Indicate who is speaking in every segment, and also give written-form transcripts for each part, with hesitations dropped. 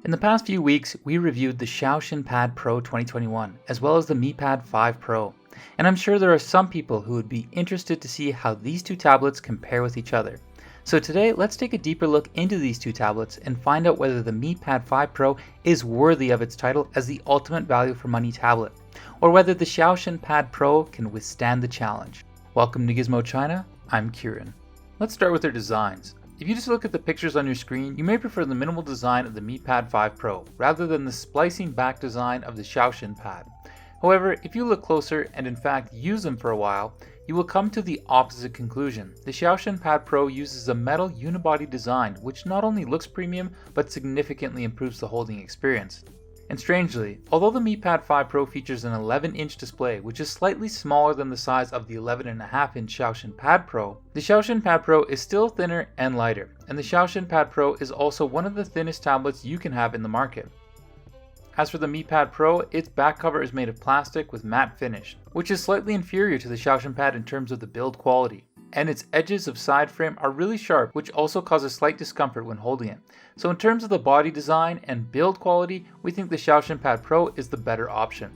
Speaker 1: In the past few weeks, we reviewed the Xiaoxin Pad Pro 2021, as well as the Mi Pad 5 Pro, and I'm sure there are some people who would be interested to see how these two tablets compare with each other. So today, let's take a deeper look into these two tablets and find out whether the Mi Pad 5 Pro is worthy of its title as the ultimate value for money tablet, or whether the Xiaoxin Pad Pro can withstand the challenge. Welcome to Gizmochina, I'm Kieran. Let's start with their designs. If you just look at the pictures on your screen, you may prefer the minimal design of the Mi Pad 5 Pro, rather than the splicing back design of the Xiaoxin Pad. However, if you look closer and in fact use them for a while, you will come to the opposite conclusion. The Xiaoxin Pad Pro uses a metal unibody design, which not only looks premium, but significantly improves the holding experience. And strangely, although the Mi Pad 5 Pro features an 11-inch display, which is slightly smaller than the size of the 11.5-inch Xiaoxin Pad Pro, the Xiaoxin Pad Pro is still thinner and lighter, and the Xiaoxin Pad Pro is also one of the thinnest tablets you can have in the market. As for the Mi Pad Pro, its back cover is made of plastic with matte finish, which is slightly inferior to the Xiaoxin Pad in terms of the build quality. And its edges of side frame are really sharp, which also causes slight discomfort when holding it. So in terms of the body design and build quality, we think the Xiaoxin Pad Pro is the better option.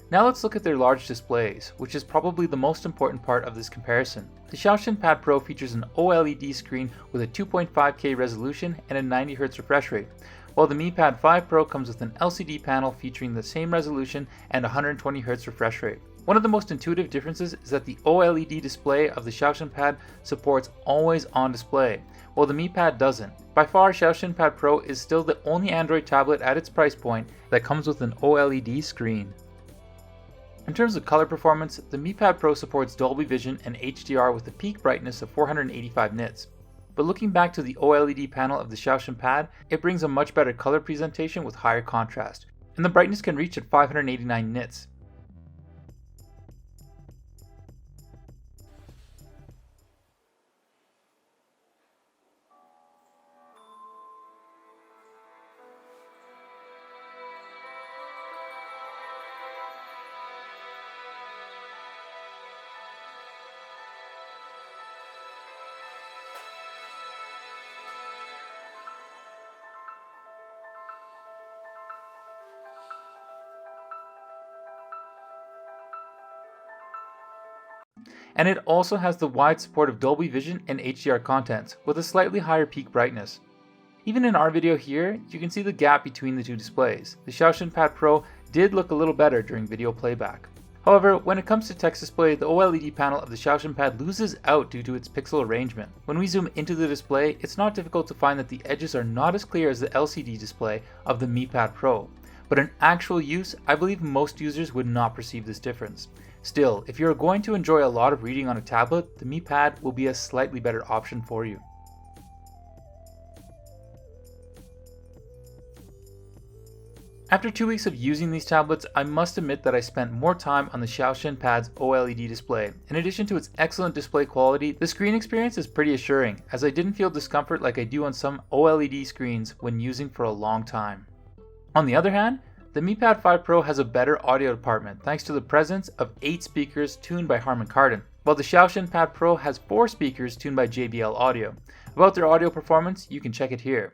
Speaker 1: Now let's look at their large displays, which is probably the most important part of this comparison. The Xiaoxin Pad Pro features an OLED screen with a 2.5K resolution and a 90Hz refresh rate, while the Mi Pad 5 Pro comes with an LCD panel featuring the same resolution and 120Hz refresh rate. One of the most intuitive differences is that the OLED display of the Xiaoxin Pad supports always on display, while the Mi Pad doesn't. By far, Xiaoxin Pad Pro is still the only Android tablet at its price point that comes with an OLED screen. In terms of color performance, the Mi Pad Pro supports Dolby Vision and HDR with a peak brightness of 485 nits. But looking back to the OLED panel of the Xiaoxin Pad, it brings a much better color presentation with higher contrast, and the brightness can reach at 589 nits. And it also has the wide support of Dolby Vision and HDR content, with a slightly higher peak brightness. Even in our video here, you can see the gap between the two displays. The Xiaoxin Pad Pro did look a little better during video playback. However, when it comes to text display, the OLED panel of the Xiaoxin Pad loses out due to its pixel arrangement. When we zoom into the display, it's not difficult to find that the edges are not as clear as the LCD display of the Mi Pad Pro. But in actual use, I believe most users would not perceive this difference. Still, if you're going to enjoy a lot of reading on a tablet, the Mi Pad will be a slightly better option for you. After 2 weeks of using these tablets, I must admit that I spent more time on the Xiaoxin Pad's OLED display. In addition to its excellent display quality, the screen experience is pretty assuring, as I didn't feel discomfort like I do on some OLED screens when using for a long time. On the other hand, the Mi Pad 5 Pro has a better audio department thanks to the presence of 8 speakers tuned by Harman Kardon, while the Xiaoxin Pad Pro has 4 speakers tuned by JBL Audio. About their audio performance, you can check it here.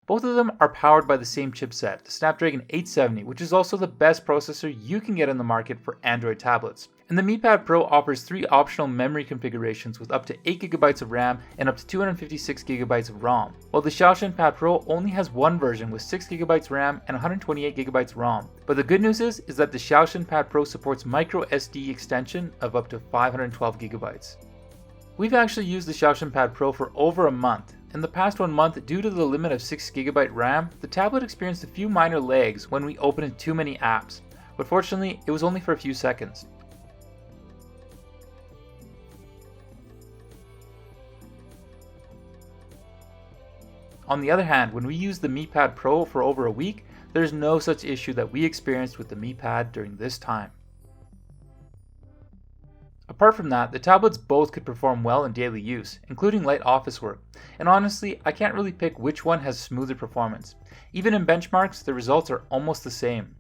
Speaker 1: Both of them are powered by the same chipset, the Snapdragon 870, which is also the best processor you can get in the market for Android tablets. And the Mi Pad Pro offers 3 optional memory configurations with up to 8GB of RAM and up to 256GB of ROM, while the Xiaoxin Pad Pro only has one version with 6GB RAM and 128GB ROM. But the good news is that the Xiaoxin Pad Pro supports micro SD extension of up to 512GB. We've actually used the Xiaoxin Pad Pro for over a month. In the past 1 month, due to the limit of 6GB RAM, the tablet experienced a few minor lags when we opened too many apps, but fortunately it was only for a few seconds. On the other hand, when we used the Mi Pad Pro for over a week, there's no such issue that we experienced with the Mi Pad during this time. Apart from that, the tablets both could perform well in daily use, including light office work, and honestly, I can't really pick which one has smoother performance. Even in benchmarks, the results are almost the same.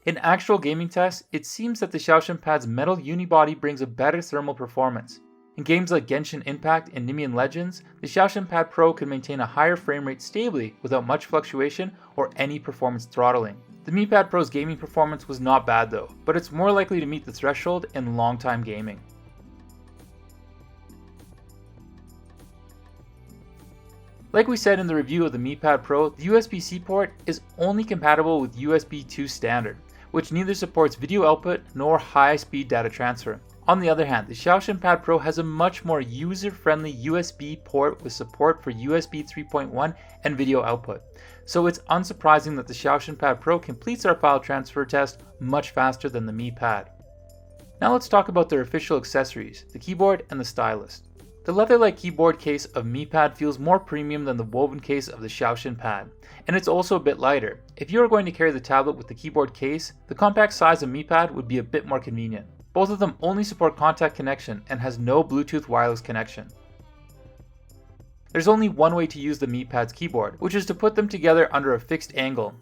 Speaker 1: In actual gaming tests, it seems that the Xiaoxin Pad's metal unibody brings a better thermal performance. In games like Genshin Impact and Nemean Legends, the Xiaoxin Pad Pro can maintain a higher frame rate stably without much fluctuation or any performance throttling. The Mi Pad Pro's gaming performance was not bad though, but it's more likely to meet the threshold in long-time gaming. Like we said in the review of the Mi Pad Pro, the USB-C port is only compatible with USB 2 standard, which neither supports video output nor high-speed data transfer. On the other hand, the Xiaoxin Pad Pro has a much more user-friendly USB port with support for USB 3.1 and video output, so it's unsurprising that the Xiaoxin Pad Pro completes our file transfer test much faster than the Mi Pad. Now let's talk about their official accessories, the keyboard and the stylus. The leather-like keyboard case of Mi Pad feels more premium than the woven case of the Xiaoxin Pad, and it's also a bit lighter. If you are going to carry the tablet with the keyboard case, the compact size of Mi Pad would be a bit more convenient. Both of them only support contact connection and has no Bluetooth wireless connection. There's only one way to use the Mi Pad's keyboard, which is to put them together under a fixed angle.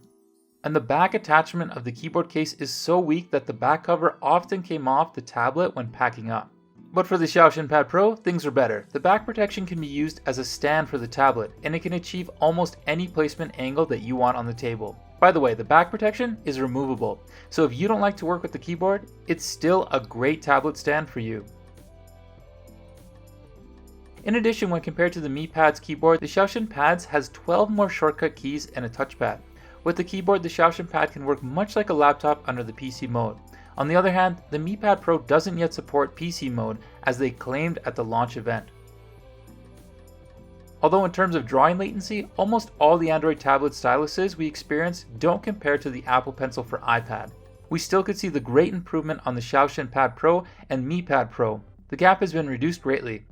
Speaker 1: And the back attachment of the keyboard case is so weak that the back cover often came off the tablet when packing up. But for the Xiaoxin Pad Pro, things are better. The back protection can be used as a stand for the tablet, and it can achieve almost any placement angle that you want on the table. By the way, the back protection is removable, so if you don't like to work with the keyboard, it's still a great tablet stand for you. In addition, when compared to the Mi Pad's keyboard, the Xiaoxin Pads has 12 more shortcut keys and a touchpad. With the keyboard, the Xiaoxin Pad can work much like a laptop under the PC mode. On the other hand, the Mi Pad Pro doesn't yet support PC mode as they claimed at the launch event. Although in terms of drawing latency, almost all the Android tablet styluses we experience don't compare to the Apple Pencil for iPad. We still could see the great improvement on the Xiaoxin Pad Pro and Mi Pad Pro. The gap has been reduced greatly.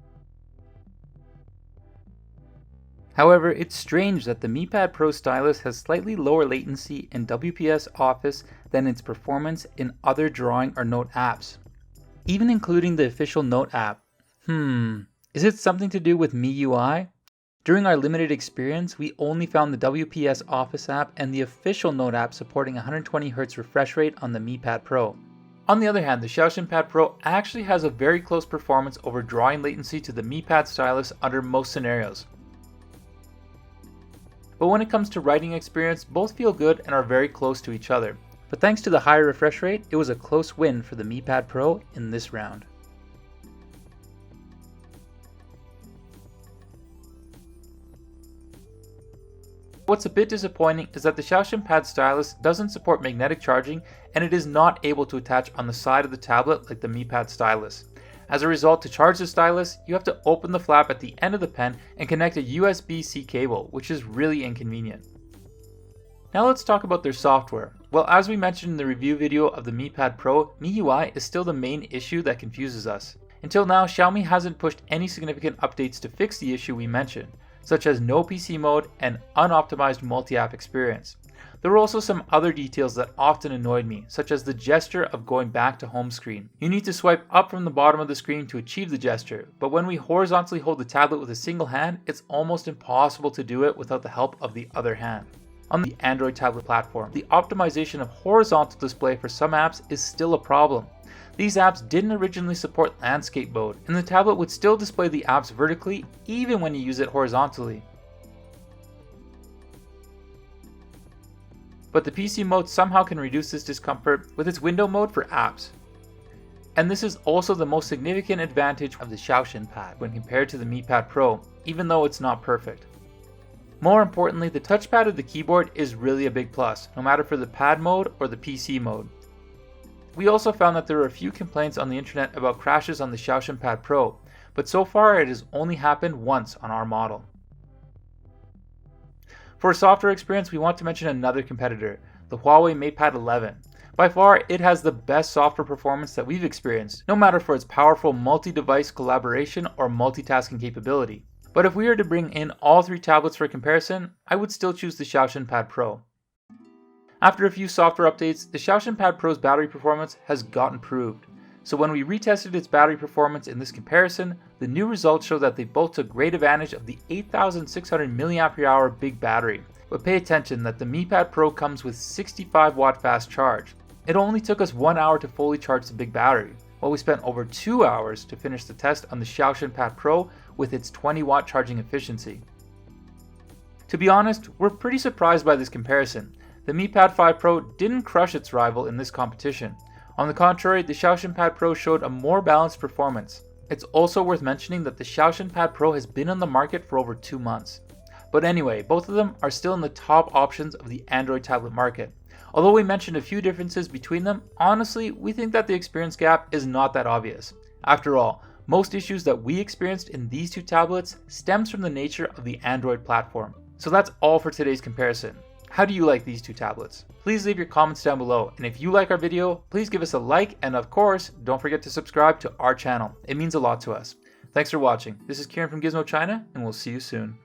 Speaker 1: However, it's strange that the Mi Pad Pro stylus has slightly lower latency in WPS Office than its performance in other drawing or note apps, even including the official Note app. Is it something to do with MIUI? During our limited experience, we only found the WPS Office app and the official Note app supporting 120Hz refresh rate on the Mi Pad Pro. On the other hand, the Xiaoxin Pad Pro actually has a very close performance over drawing latency to the Mi Pad stylus under most scenarios. But when it comes to writing experience, both feel good and are very close to each other. But thanks to the higher refresh rate, it was a close win for the Mi Pad Pro in this round. What's a bit disappointing is that the Xiaoxin Pad stylus doesn't support magnetic charging and it is not able to attach on the side of the tablet like the Mi Pad stylus. As a result, to charge the stylus, you have to open the flap at the end of the pen and connect a USB-C cable, which is really inconvenient. Now let's talk about their software. Well, as we mentioned in the review video of the Mi Pad Pro, MIUI is still the main issue that confuses us. Until now, Xiaomi hasn't pushed any significant updates to fix the issue we mentioned, such as no PC mode and unoptimized multi-app experience. There were also some other details that often annoyed me, such as the gesture of going back to home screen. You need to swipe up from the bottom of the screen to achieve the gesture, but when we horizontally hold the tablet with a single hand, it's almost impossible to do it without the help of the other hand. On the Android tablet platform, the optimization of horizontal display for some apps is still a problem. These apps didn't originally support landscape mode, and the tablet would still display the apps vertically even when you use it horizontally. But the PC mode somehow can reduce this discomfort with its window mode for apps. And this is also the most significant advantage of the Xiaoxin Pad when compared to the Mi Pad Pro, even though it's not perfect. More importantly, the touchpad of the keyboard is really a big plus, no matter for the pad mode or the PC mode. We also found that there are a few complaints on the internet about crashes on the Xiaoxin Pad Pro, but so far it has only happened once on our model. For software experience, we want to mention another competitor, the Huawei Mi Pad 11. By far, it has the best software performance that we've experienced, no matter for its powerful multi-device collaboration or multitasking capability. But if we were to bring in all three tablets for comparison, I would still choose the Xiaoxin Pad Pro. After a few software updates, the Xiaoxin Pad Pro's battery performance has gotten improved. So when we retested its battery performance in this comparison, the new results show that they both took great advantage of the 8600 mAh big battery. But pay attention that the Mi Pad Pro comes with 65 watt fast charge. It only took us 1 hour to fully charge the big battery, while we spent over 2 hours to finish the test on the Xiaoxin Pad Pro with its 20 watt charging efficiency. To be honest, we're pretty surprised by this comparison. The Mi Pad 5 Pro didn't crush its rival in this competition. On the contrary, the Xiaoxin Pad Pro showed a more balanced performance. It's also worth mentioning that the Xiaoxin Pad Pro has been on the market for over 2 months. But anyway, both of them are still in the top options of the Android tablet market. Although we mentioned a few differences between them, honestly, we think that the experience gap is not that obvious. After all, most issues that we experienced in these two tablets stems from the nature of the Android platform. So that's all for today's comparison. How do you like these two tablets? Please leave your comments down below, and if you like our video, please give us a like, and of course, don't forget to subscribe to our channel. It means a lot to us. Thanks for watching. This is Kieran from Gizmochina, and we'll see you soon.